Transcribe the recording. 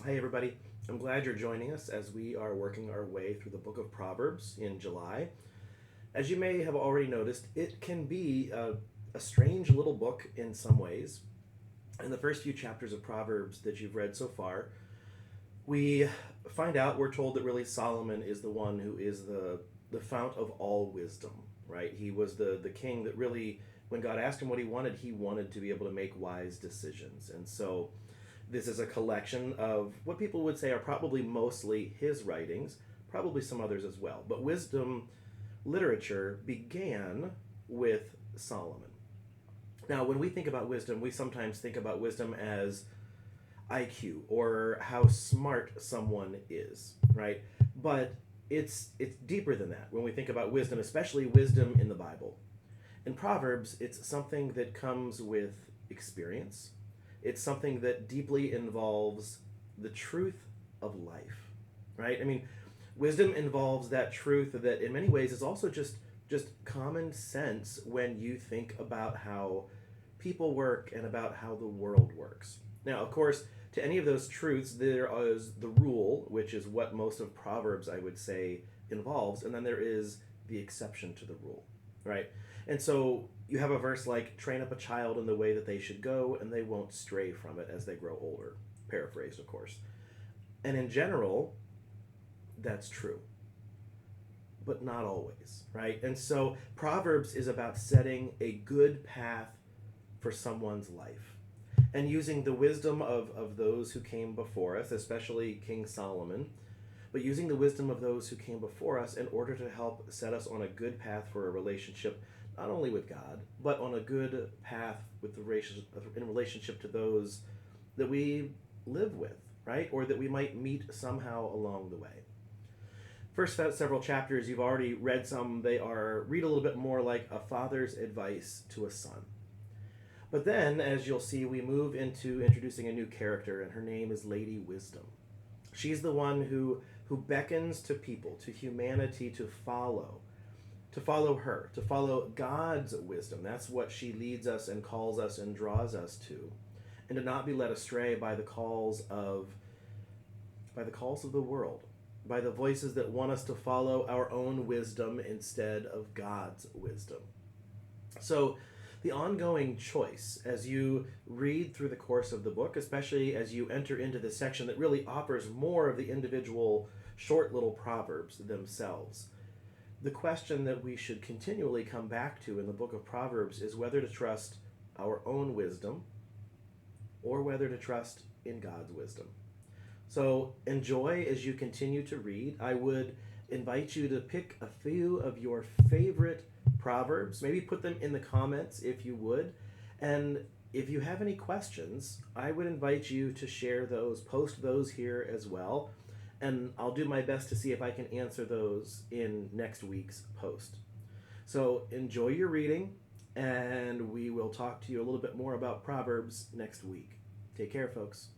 Hi, everybody. I'm glad you're joining us as we are working our way through the book of Proverbs in July. As you may have already noticed, it can be a strange little book in some ways. In the first few chapters of Proverbs that you've read so far, we find out, we're told that really Solomon is the one who is the fount of all wisdom, right? He was the king that really, when God asked him what he wanted to be able to make wise decisions. And so this is a collection of what people would say are probably mostly his writings, probably some others as well. But wisdom literature began with Solomon. Now, when we think about wisdom, we sometimes think about wisdom as IQ or how smart someone is, right? But it's deeper than that when we think about wisdom, especially wisdom in the Bible. In Proverbs, it's something that comes with experience. It's something that deeply involves the truth of life, right? I mean, wisdom involves that truth that in many ways is also just common sense when you think about how people work and about how the world works. Now, of course, to any of those truths, there is the rule, which is what most of Proverbs, I would say, involves, and then there is the exception to the rule, right? And so you have a verse like, train up a child in the way that they should go, and they won't stray from it as they grow older. Paraphrased, of course. And in general, that's true, but not always, right? And so Proverbs is about setting a good path for someone's life and using the wisdom of those who came before us, especially King Solomon, but using the wisdom of those who came before us in order to help set us on a good path for a relationship, not only with God, but on a good path with the in relationship to those that we live with, right? Or that we might meet somehow along the way. First several chapters, you've already read some. They read a little bit more like a father's advice to a son. But then, as you'll see, we move into introducing a new character, and her name is Lady Wisdom. She's the one who beckons to people, to humanity, to follow her, to follow God's wisdom. That's what she leads us and calls us and draws us to, and to not be led astray by the calls of the world, by the voices that want us to follow our own wisdom instead of God's wisdom. So the ongoing choice as you read through the course of the book, especially as you enter into the section that really offers more of the individual short little proverbs themselves, the question that we should continually come back to in the book of Proverbs is whether to trust our own wisdom or whether to trust in God's wisdom. So enjoy as you continue to read. I would invite you to pick a few of your favorite Proverbs, maybe put them in the comments if you would. And if you have any questions, I would invite you to share those, post those here as well. And I'll do my best to see if I can answer those in next week's post. So enjoy your reading, and we will talk to you a little bit more about Proverbs next week. Take care, folks.